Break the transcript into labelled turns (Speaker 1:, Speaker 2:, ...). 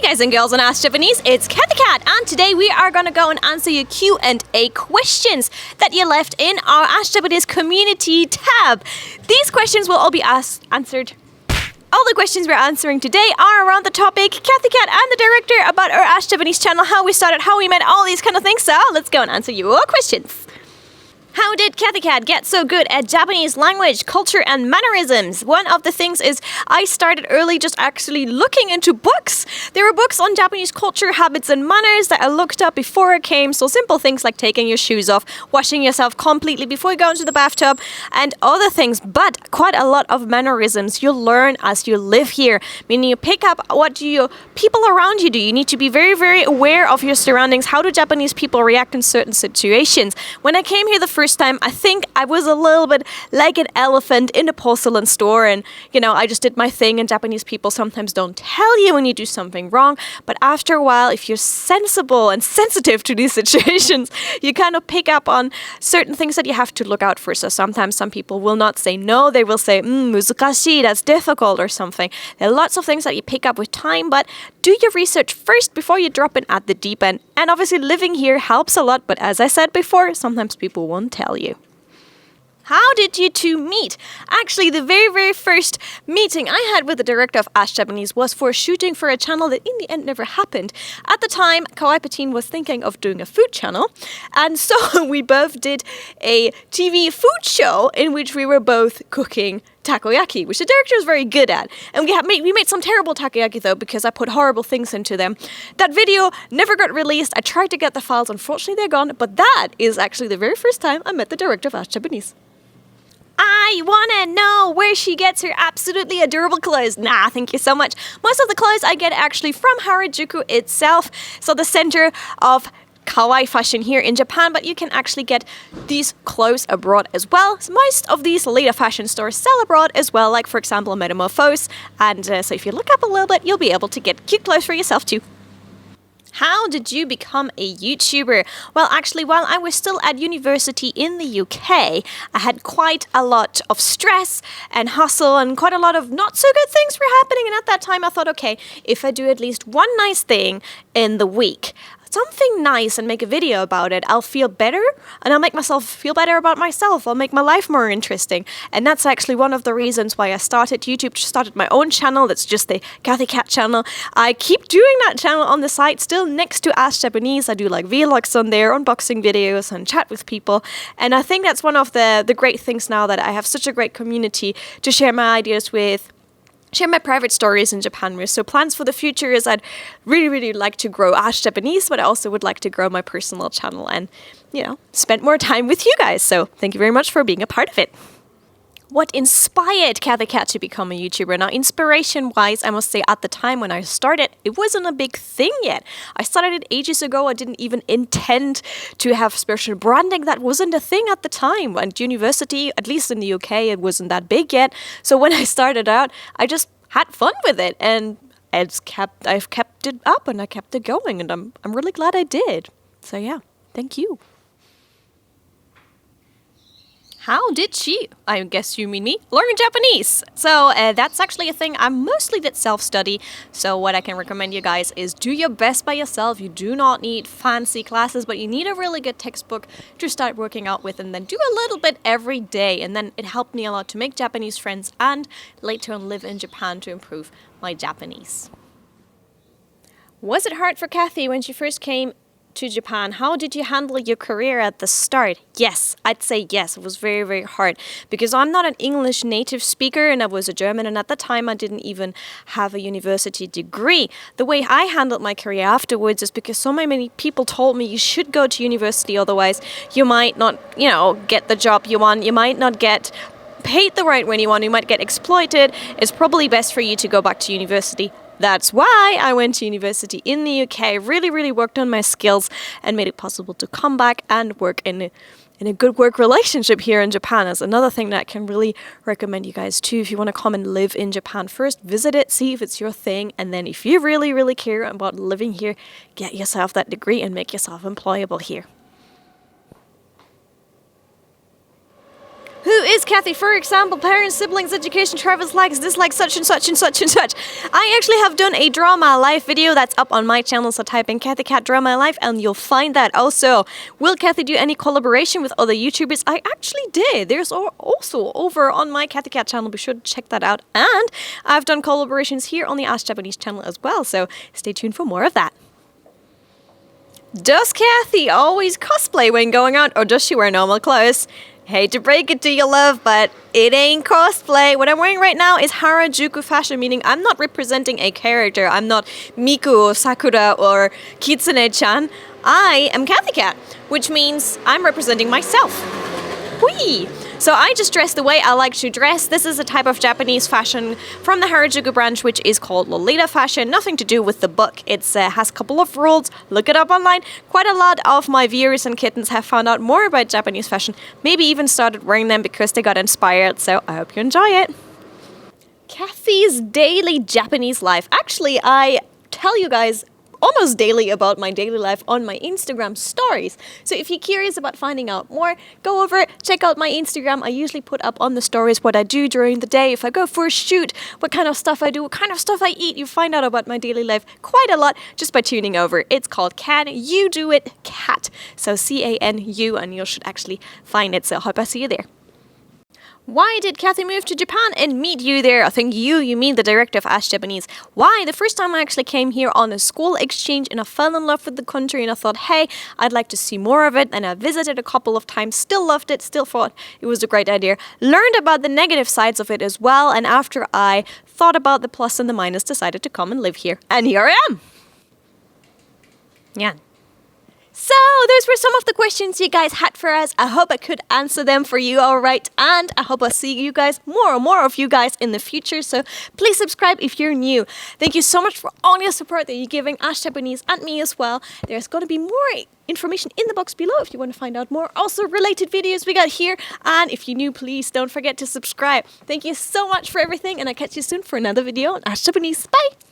Speaker 1: guys and girls on Ask Japanese, it's Cathy Cat, and today we are going to go and answer your Q&A questions that you left in our Ask Japanese community tab. These questions will all be answered. All the questions we're answering today are around the topic Cathy Cat and the director, about our Ask Japanese channel, how we started, how we met, all these kind of things. So let's go and answer your questions. How did Cathy Cat get so good at Japanese language, culture, and mannerisms? One of the things is I started early just actually looking into books. There were books on Japanese culture, habits, and manners that I looked up before I came. So simple things like taking your shoes off, washing yourself completely before you go into the bathtub, and other things. But quite a lot of mannerisms you learn as you live here, meaning you pick up what do your people around you do. You need to be very, very aware of your surroundings. How do Japanese people react in certain situations? When I came here the first time, I think I was a little bit like an elephant in a porcelain store, and I just did my thing, and Japanese people sometimes don't tell you when you do something wrong, but after a while, if you're sensible and sensitive to these situations, you kind of pick up on certain things that you have to look out for. So sometimes some people will not say no, they will say muzukashii, that's difficult or something. There are lots of things that you pick up with time, but do your research first before you drop in at the deep end. And obviously living here helps a lot, but as I said before, sometimes people won't tell you. How did you two meet? Actually, the very, very first meeting I had with the director of Ask Japanese was for shooting for a channel that in the end never happened. At the time, Kawaii Patin was thinking of doing a food channel, and so we both did a TV food show in which we were both cooking takoyaki, which the director was very good at. And we made some terrible takoyaki though, because I put horrible things into them. That video never got released. I tried to get the files, unfortunately they're gone, but that is actually the very first time I met the director of Ask Japanese. I want to know where she gets her absolutely adorable clothes. Nah, thank you so much. Most of the clothes I get actually from Harajuku itself, so the center of kawaii fashion here in Japan, but you can actually get these clothes abroad as well. So most of these later fashion stores sell abroad as well, like for example Metamorphose, and so if you look up a little bit, you'll be able to get cute clothes for yourself too. How did you become a YouTuber? Well, actually, while I was still at university in the UK, I had quite a lot of stress and hustle and quite a lot of not so good things were happening. And at that time, I thought, okay, if I do at least one nice thing in the week, something nice, and make a video about it, I'll feel better, and I'll make myself feel better about myself. I'll make my life more interesting. And that's actually one of the reasons why I started YouTube, started my own channel. That's just the Cathy Cat channel. I keep doing that channel on the site still next to Ask Japanese. I do like vlogs on there, unboxing videos, and chat with people. And I think that's one of the great things now, that I have such a great community to share my ideas with, share my private stories in Japan with. So plans for the future is I'd really, really like to grow Ask Japanese, but I also would like to grow my personal channel and, spend more time with you guys. So thank you very much for being a part of it. What inspired Cathy Cat to become a YouTuber? Now, inspiration-wise, I must say at the time when I started, it wasn't a big thing yet. I started it ages ago. I didn't even intend to have special branding. That wasn't a thing at the time. At university, at least in the UK, it wasn't that big yet. So when I started out, I just had fun with it, and I've kept it up and I kept it going, and I'm really glad I did. So yeah, thank you. How did she, I guess you mean me, learn Japanese? So that's actually a thing. I mostly did self-study. So what I can recommend you guys is do your best by yourself. You do not need fancy classes, but you need a really good textbook to start working out with, and then do a little bit every day. And then it helped me a lot to make Japanese friends and later on live in Japan to improve my Japanese. Was it hard for Cathy when she first came to Japan? How did you handle your career at the start? Yes, I'd say yes. It was very, very hard because I'm not an English native speaker, and I was a German, and at the time I didn't even have a university degree. The way I handled my career afterwards is because so many people told me you should go to university, otherwise you might not, get the job you want, you might not get paid the right way you want, you might get exploited. It's probably best for you to go back to university. That's why I went to university in the UK, really, really worked on my skills and made it possible to come back and work in a good work relationship here in Japan. That's another thing that I can really recommend you guys too. If you want to come and live in Japan, first visit it, see if it's your thing, and then if you really, really care about living here, get yourself that degree and make yourself employable here. Who is Cathy? For example, parents, siblings, education, travels, likes, dislikes, such and such and such and such. I actually have done a Draw My Life video that's up on my channel, so type in Cathy Cat Draw My Life and you'll find that. Also, will Cathy do any collaboration with other YouTubers? I actually did. There's also over on my Cathy Cat channel. Be sure to check that out. And I've done collaborations here on the Ask Japanese channel as well, so stay tuned for more of that. Does Cathy always cosplay when going out, or does she wear normal clothes? Hate to break it to you, love, but it ain't cosplay. What I'm wearing right now is Harajuku fashion, meaning I'm not representing a character. I'm not Miku or Sakura or Kitsune-chan. I am Cathy Cat, which means I'm representing myself. Whee! So I just dress the way I like to dress. This is a type of Japanese fashion from the Harajuku branch, which is called Lolita fashion. Nothing to do with the book. It has a couple of rules. Look it up online. Quite a lot of my viewers and kittens have found out more about Japanese fashion. Maybe even started wearing them because they got inspired. So I hope you enjoy it. Cathy's daily Japanese life. Actually, I tell you guys almost daily about my daily life on my Instagram stories. So if you're curious about finding out more, go over, check out my Instagram. I usually put up on the stories what I do during the day. If I go for a shoot, what kind of stuff I do, what kind of stuff I eat. You find out about my daily life quite a lot just by tuning over. It's called Can You Do It Cat. So CANU, and you should actually find it. So I hope I see you there. Why did Cathy move to Japan and meet you there? I think you mean the director of Ask Japanese. Why? The first time I actually came here on a school exchange and I fell in love with the country and I thought, hey, I'd like to see more of it. And I visited a couple of times, still loved it, still thought it was a great idea. Learned about the negative sides of it as well. And after I thought about the plus and the minus, decided to come and live here. And here I am. Yeah. So, those were some of the questions you guys had for us. I hope I could answer them for you all right. And I hope I'll see you guys, more of you guys in the future. So, please subscribe if you're new. Thank you so much for all your support that you're giving Ask Japanese and me as well. There's going to be more information in the box below if you want to find out more. Also, related videos we got here. And if you're new, please don't forget to subscribe. Thank you so much for everything. And I'll catch you soon for another video on Ask Japanese. Bye!